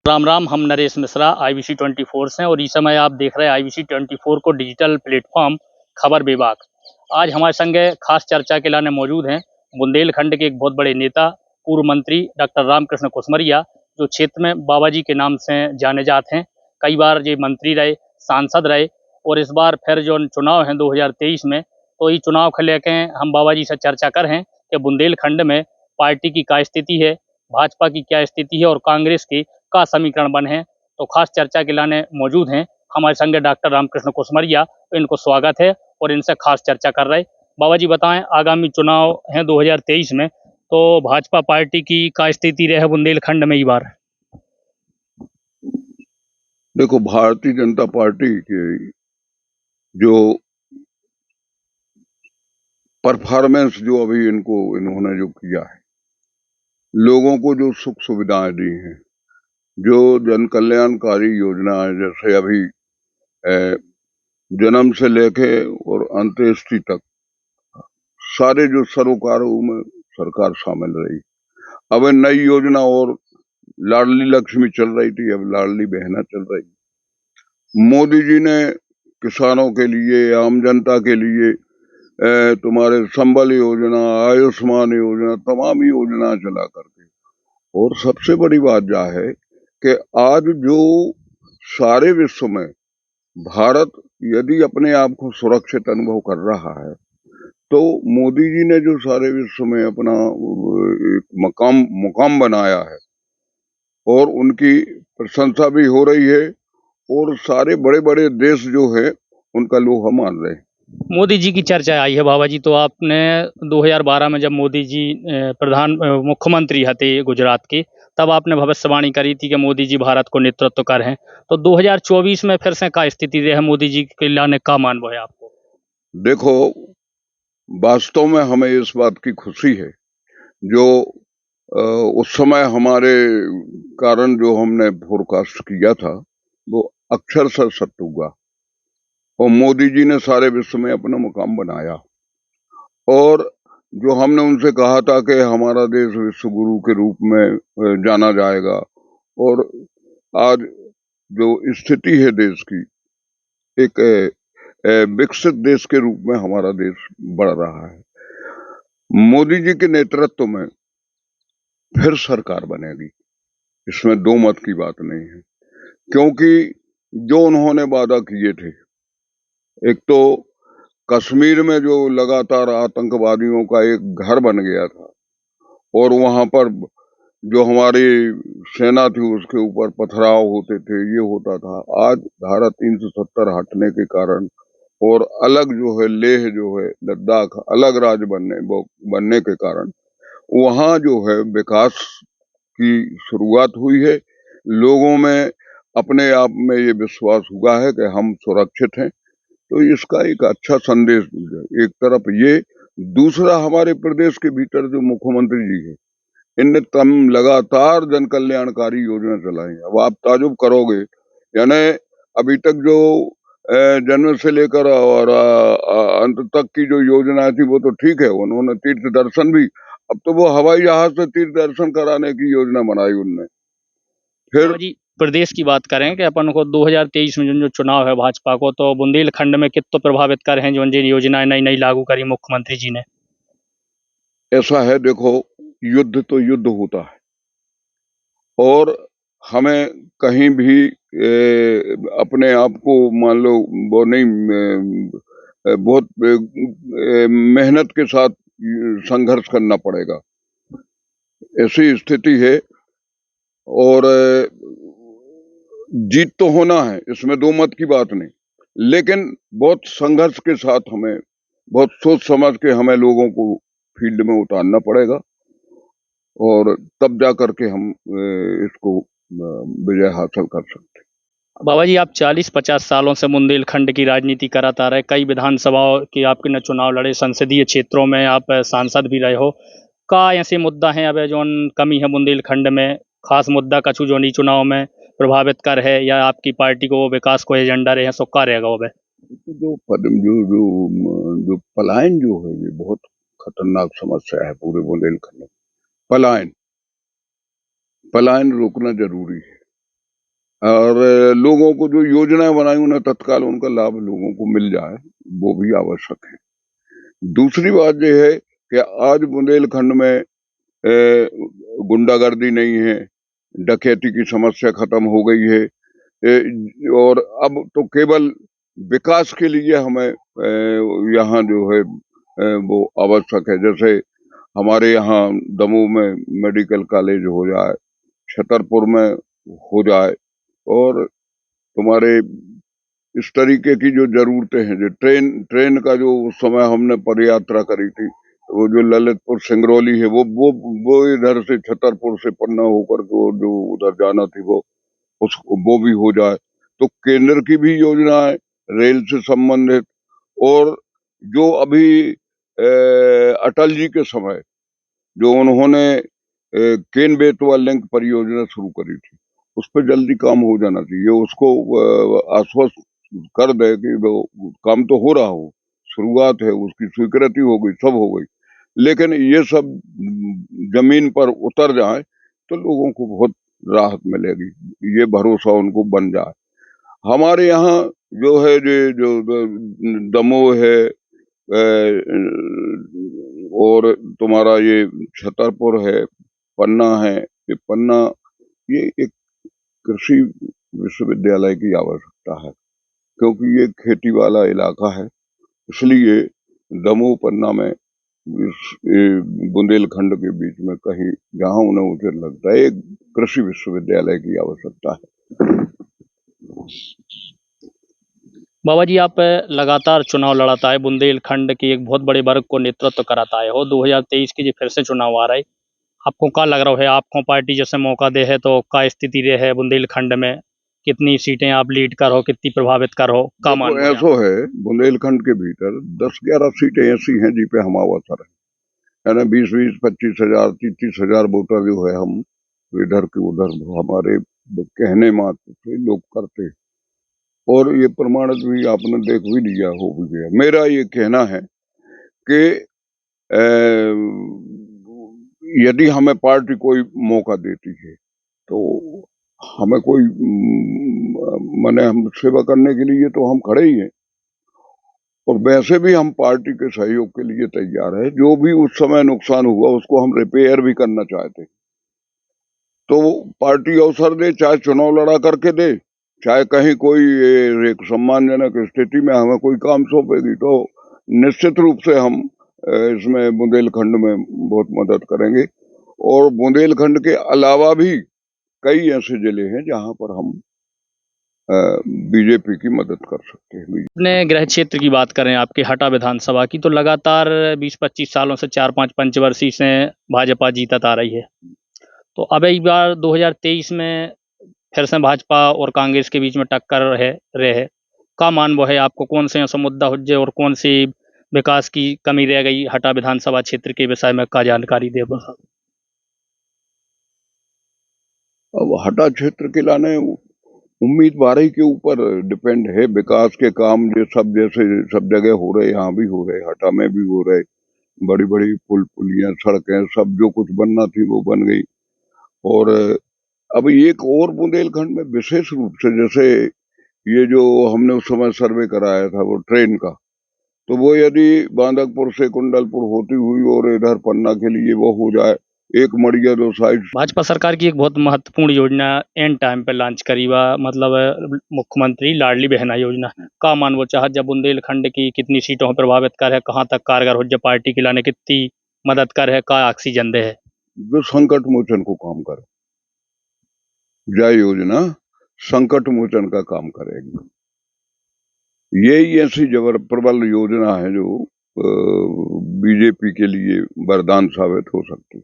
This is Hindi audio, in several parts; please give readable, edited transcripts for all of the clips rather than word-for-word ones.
राम राम। हम नरेश मिश्रा IBC 24 से हैं और इस समय आप देख रहे हैं IBC 24 को डिजिटल प्लेटफॉर्म खबर विभाग। आज हमारे संग खास चर्चा के लिए मौजूद हैं बुंदेलखंड के एक बहुत बड़े नेता, पूर्व मंत्री डॉक्टर रामकृष्ण कुसमरिया, जो क्षेत्र में बाबा जी के नाम से जाने जाते हैं। कई बार ये मंत्री रहे, सांसद रहे और इस बार फिर जो चुनाव हैं 2023 में, तो ये चुनाव को लेके हम बाबा जी से चर्चा कर हैं कि बुंदेलखंड में पार्टी की क्या स्थिति है, भाजपा की क्या स्थिति है और कांग्रेस की का समीकरण बने हैं। तो खास चर्चा के लिए मौजूद हैं हमारे संग डॉक्टर रामकृष्ण कुसमरिया। इनको स्वागत है और इनसे खास चर्चा कर रहे हैं। बाबा जी बताएं, आगामी चुनाव हैं 2023 में, तो भाजपा पार्टी की क्या स्थिति रहे बुंदेलखंड में इस बार? देखो, भारतीय जनता पार्टी के जो परफॉर्मेंस जो अभी इन्होंने जो किया है, लोगों को जो सुख सुविधाएं दी हैं, जो जन कल्याणकारी योजनाएं, जैसे अभी जन्म से लेके और अंत्येष्टि तक सारे जो सरोकारों में सरकार शामिल रही। अब नई योजना और लाडली लक्ष्मी चल रही थी, अब लाडली बहना चल रही। मोदी जी ने किसानों के लिए, आम जनता के लिए तुम्हारे संबल योजना, आयुष्मान योजना, तमाम योजना चला करके। और सबसे बड़ी बात क्या है कि आज जो सारे विश्व में भारत यदि अपने आप को सुरक्षित अनुभव कर रहा है, तो मोदी जी ने जो सारे विश्व में अपना एक मुकाम बनाया है और उनकी प्रशंसा भी हो रही है और सारे बड़े बड़े देश जो है उनका लोहा मान रहे हैं। मोदी जी की चर्चा आई है बाबा जी, तो आपने 2012 में जब मोदी जी मुख्यमंत्री थे गुजरात के, तब आपने भविष्यवाणी करी थी कि मोदी जी भारत को नेतृत्व कर हैं। तो 2024 में फिर से क्या स्थिति रहे मोदी जी के लाने का मानव है आपको? देखो, वास्तव में हमें इस बात की खुशी है जो उस समय हमारे कारण जो हमने फोरकास्ट किया था वो अक्षरशः सत्य हुआ और मोदी जी ने सारे विश्व में अपना मुकाम बनाया। और जो हमने उनसे कहा था कि हमारा देश विश्व गुरु के रूप में जाना जाएगा, और आज जो स्थिति है देश की, एक विकसित देश के रूप में हमारा देश बढ़ रहा है। मोदी जी के नेतृत्व में फिर सरकार बनेगी, इसमें दो मत की बात नहीं है। क्योंकि जो उन्होंने वादा किए थे, एक तो कश्मीर में जो लगातार आतंकवादियों का एक घर बन गया था और वहां पर जो हमारी सेना थी उसके ऊपर पथराव होते थे, ये होता था। आज धारा 370 हटने के कारण और अलग जो है लेह जो है लद्दाख अलग राज्य बनने के कारण वहां जो है विकास की शुरुआत हुई है। लोगों में अपने आप में ये विश्वास हुआ है कि हम सुरक्षित हैं, तो इसका एक अच्छा संदेश दिया एक तरफ ये। दूसरा, हमारे प्रदेश के भीतर जो मुख्यमंत्री जी है, इनने लगातार जन कल्याणकारी योजना चलाई। अब आप ताजुब करोगे, यानी अभी तक जो जन्म से लेकर और अंत तक की जो योजना थी वो तो ठीक है, उन्होंने तीर्थ दर्शन भी, अब तो वो हवाई जहाज से तीर्थ दर्शन कराने की योजना बनाई उनने। फिर जी, प्रदेश की बात करें कि अपन को 2023 में जो चुनाव है भाजपा को, तो बुंदेलखंड में कितना प्रभावित कर हैं जो योजनाएं नई नई लागू करी मुख्यमंत्री जी ने? ऐसा है, देखो, युद्ध तो युद्ध होता है और हमें कहीं भी अपने आप को मान लो वो नहीं, बहुत मेहनत के साथ संघर्ष करना पड़ेगा, ऐसी स्थिति है। और जीत तो होना है, इसमें दो मत की बात नहीं, लेकिन बहुत संघर्ष के साथ हमें बहुत सोच समझ के हमें लोगों को फील्ड में उतारना पड़ेगा और तब जा करके हम इसको विजय हासिल कर सकते हैं। बाबा जी, आप 40-50 सालों से बुंदेलखंड की राजनीति कराता रहे, कई विधानसभाओं की आपके न चुनाव लड़े, संसदीय क्षेत्रों में आप सांसद भी रहे हो। का ऐसे मुद्दा हैं अब जो कमी है बुंदेलखंड में, खास मुद्दा कछु जो नहीं चुनाव में प्रभावित कर है या आपकी पार्टी को विकास को एजेंडा रहे हैं, सो का रहेगा वो? जो जो पलायन जो है ये बहुत खतरनाक समस्या है पूरे बुंदेलखंड में। पलायन रोकना जरूरी है। और लोगों को जो योजनाएं बनाई उन्हें तत्काल उनका लाभ लोगों को मिल जाए, वो भी आवश्यक है। दूसरी बात यह है कि आज बुंदेलखंड में गुंडागर्दी नहीं है, डकैती की समस्या खत्म हो गई है, और अब तो केवल विकास के लिए हमें यहाँ जो है वो आवश्यक है। जैसे हमारे यहाँ दमोह में मेडिकल कॉलेज हो जाए, छतरपुर में हो जाए, और तुम्हारे इस तरीके की जो जरूरतें हैं, जो ट्रेन का जो उस समय हमने पदयात्रा करी थी, वो जो ललितपुर सिंगरौली है, वो इधर से छतरपुर से पन्ना होकर के जो उधर जाना थी वो भी हो जाए। तो केंद्र की भी योजनाएं रेल से संबंधित, और जो अभी अटल जी के समय जो उन्होंने केन बेतवा लिंक परियोजना शुरू करी थी, उस पर जल्दी काम हो जाना चाहिए। उसको आश्वस्त कर दे कि वो काम तो हो रहा हो, शुरुआत है, उसकी स्वीकृति हो गई, सब हो गई, लेकिन ये सब जमीन पर उतर जाए तो लोगों को बहुत राहत मिलेगी, ये भरोसा उनको बन जाए। हमारे यहाँ जो है जो दमोह है, और तुम्हारा ये छतरपुर है, पन्ना है, ये पन्ना, ये एक कृषि विश्वविद्यालय की आवश्यकता है, क्योंकि ये खेती वाला इलाका है। इसलिए दमोह पन्ना में बुंदेलखंड के बीच में कहीं जहां उन्हें उचित लगता है, एक कृषि विश्वविद्यालय की आवश्यकता है। बाबा जी, आप लगातार चुनाव लड़ाता है, बुंदेलखंड के एक बहुत बड़े वर्ग को नेतृत्व कराता है हो। 2023 के जो फिर से चुनाव आ रहा है, आपको क्या लग रहा है, आपको पार्टी जैसे मौका दे है तो क्या स्थिति रहे है बुंदेलखंड में, कितनी सीटें आप लीड कर हो, कितनी प्रभावित कर हो, क्या देखो, मान ऐसा है, बुंदेलखंड के भीतर 10-11 सीटें ऐसी हैं जिन पे हम अवसर है, यानी 20-20, 25,000, 30,000 वोटर जो है, हम इधर के उधर हमारे कहने मात्र से लोग करते हैं, और ये प्रमाणित भी आपने देख भी लिया, हो भी गया। मेरा ये कहना है कि यदि हमें पार्टी कोई मौका देती है तो हमें कोई माने हम सेवा करने के लिए तो हम खड़े ही हैं, और वैसे भी हम पार्टी के सहयोग के लिए तैयार है। जो भी उस समय नुकसान हुआ उसको हम रिपेयर भी करना चाहते हैं, तो पार्टी अवसर दे, चाहे चुनाव लड़ा करके दे, चाहे कहीं कोई एक सम्मानजनक स्थिति में हमें कोई काम सौंपेगी, तो निश्चित रूप से हम इसमें बुंदेलखंड में बहुत मदद करेंगे। और बुंदेलखंड के अलावा भी कई ऐसे जिले हैं जहां पर हम बीजेपी की मदद कर सकते हैं। अपने गृह क्षेत्र की बात करें, आपके हटा विधानसभा की, तो लगातार 20-25 सालों से 4-5 पंचवर्षीय से भाजपा जीतत आ रही है। तो अब एक बार 2023 में फिर से भाजपा और कांग्रेस के बीच में टक्कर रहे का मान वो है, आपको कौन से ऐसा मुद्दा हुज्जे और कौन सी विकास की कमी रह गई हटा विधानसभा क्षेत्र के विषय में का जानकारी दे बस। अब हटा क्षेत्र के लाने उम्मीदवार के ऊपर डिपेंड है। विकास के काम जो सब जैसे सब जगह हो रहे, यहाँ भी हो रहे, हटा में भी हो रहे, बड़ी बड़ी पुल पुलियां सड़कें सब जो कुछ बनना थी वो बन गई। और अब एक और बुंदेलखंड में विशेष रूप से, जैसे ये जो हमने उस समय सर्वे कराया था वो ट्रेन का, तो वो यदि बांदकपुर से कुंडलपुर होती हुई और इधर पन्ना के लिए वो हो जाए, एक मड़िया दो साइड। भाजपा सरकार की एक बहुत महत्वपूर्ण योजना एंड टाइम पे लॉन्च करी हुआ, मतलब मुख्यमंत्री लाडली बहना योजना का मान वो चाहत जब बुंदेलखंड की कितनी सीटों में प्रभावित कर है, कहाँ तक कारगर हो जब पार्टी के लाने कितनी मदद कर है, का ऑक्सीजन दे है। जो संकट मोचन को काम करे, जय योजना संकट मोचन का काम करेगी। यही ऐसी प्रबल योजना है जो बीजेपी के लिए वरदान साबित हो सकती है।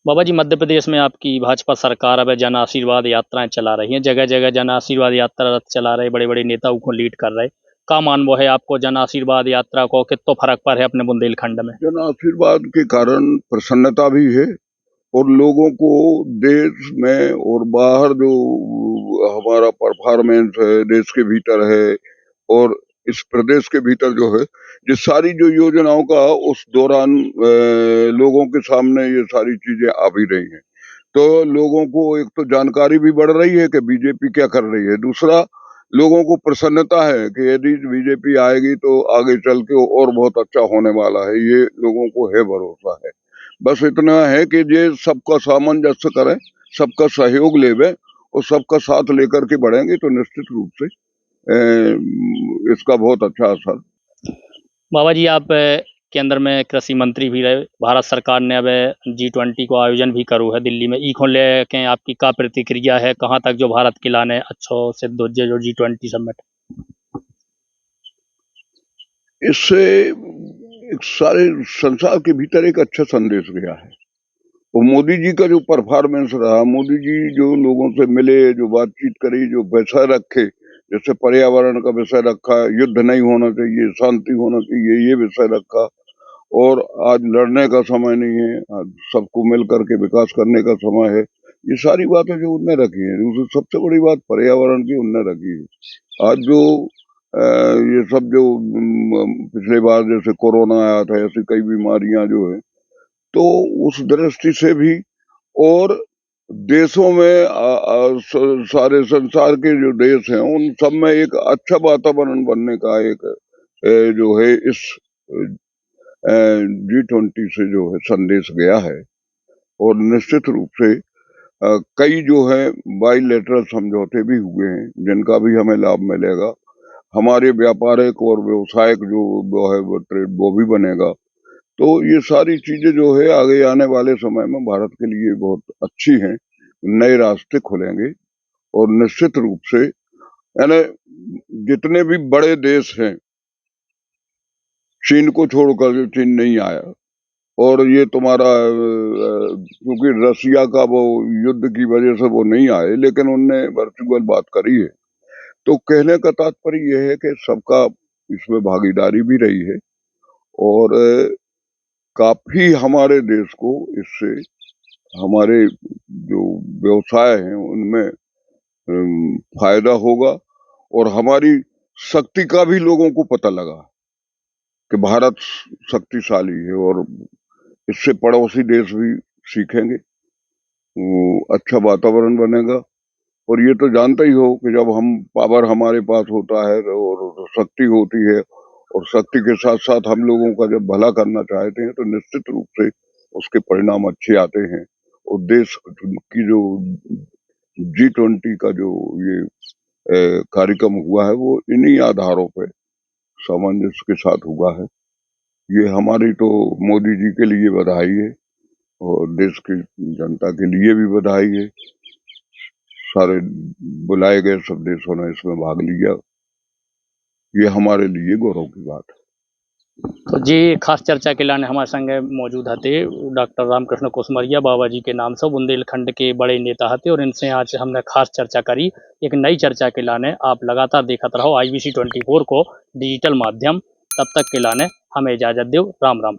बाबा जी, मध्य प्रदेश में आपकी भाजपा सरकार अब जन आशीर्वाद यात्राएं चला रही हैं, जगह जगह जन आशीर्वाद यात्रा रथ चला रहे, बड़े बड़े नेताओं को लीड कर रहे, का मान वो है आपको जन आशीर्वाद यात्रा को कितना फर्क पर है अपने बुंदेलखंड में? जन आशीर्वाद के कारण प्रसन्नता भी है, और लोगों को देश में और बाहर जो हमारा परफॉर्मेंस है, देश के भीतर है और इस प्रदेश के भीतर जो है, ये सारी जो योजनाओं का उस दौरान लोगों के सामने ये सारी चीजें आ भी रही हैं। तो लोगों को एक तो जानकारी भी बढ़ रही है कि बीजेपी क्या कर रही है, दूसरा लोगों को प्रसन्नता है कि यदि बीजेपी आएगी तो आगे चल के और बहुत अच्छा होने वाला है, ये लोगों को है भरोसा है। बस इतना है कि ये सबका सामंजस्य करें, सबका सहयोग लेवे और सबका साथ लेकर के बढ़ेंगे तो निश्चित रूप से इसका बहुत अच्छा असर। बाबा जी आप केंद्र में कृषि मंत्री भी रहे, भारत सरकार ने अब G20 को आयोजन भी करो है दिल्ली में, ई को लेके आपकी क्या प्रतिक्रिया है, कहाँ तक जो भारत के लाने अच्छो सिद्ध हो जो G20 समिट? इससे एक सारे संसार के भीतर एक अच्छा संदेश गया है और मोदी जी का जो परफॉर्मेंस रहा, मोदी जी जो लोगों से मिले, जो बातचीत करी, जो विषय रखे, जैसे पर्यावरण का विषय रखा, युद्ध नहीं होना चाहिए, शांति होना चाहिए, ये विषय रखा। और आज लड़ने का समय नहीं है, आज सबको मिल करके विकास करने का समय है, ये सारी बातें जो उनने रखी है। दूसरी सबसे बड़ी बात पर्यावरण की उनने रखी है। आज जो ये सब जो पिछले बार जैसे कोरोना आया था, ऐसी कई बीमारियां जो है, तो उस दृष्टि से भी और देशों में सारे संसार के जो देश हैं उन सब में एक अच्छा वातावरण बनने का एक जो है इस G20 से जो है संदेश गया है। और निश्चित रूप से कई जो है बाइलेटरल समझौते भी हुए हैं जिनका भी हमें लाभ मिलेगा। हमारे व्यापारिक और व्यवसायिक जो वो है वो ट्रेड वो भी बनेगा। तो ये सारी चीजें जो है आगे आने वाले समय में भारत के लिए बहुत अच्छी हैं, नए रास्ते खुलेंगे और निश्चित रूप से यानी जितने भी बड़े देश हैं, चीन को छोड़कर जो चीन नहीं आया और ये तुम्हारा क्योंकि रसिया का वो युद्ध की वजह से वो नहीं आए, लेकिन उनने वर्चुअल बात करी है। तो कहने का तात्पर्य यह है कि सबका इसमें भागीदारी भी रही है और काफी हमारे देश को इससे हमारे जो व्यवसाय हैं उनमें फायदा होगा और हमारी शक्ति का भी लोगों को पता लगा कि भारत शक्तिशाली है और इससे पड़ोसी देश भी सीखेंगे, अच्छा वातावरण बनेगा। और ये तो जानते ही हो कि जब हम पावर हमारे पास होता है और शक्ति होती है और शक्ति के साथ साथ हम लोगों का जब भला करना चाहते हैं तो निश्चित रूप से उसके परिणाम अच्छे आते हैं। और देश की जो G20 का जो ये कार्यक्रम हुआ है वो इन्हीं आधारों पे सामंजस्य के साथ हुआ है। ये हमारी तो मोदी जी के लिए बधाई है और देश की जनता के लिए भी बधाई है। सारे बुलाए गए सब देशों ने इसमें भाग लिया, ये हमारे लिए गौरव की बात है। तो जी खास चर्चा के लाने हमारे संग मौजूद हते डॉक्टर रामकृष्ण कुसमरिया बाबा जी के नाम से बुंदेलखंड के बड़े नेता हते और इनसे आज हमने खास चर्चा करी। एक नई चर्चा के लाने आप लगातार देखते रहो IBC 24 को डिजिटल माध्यम। तब तक के लाने हमें इजाजत दो। राम राम।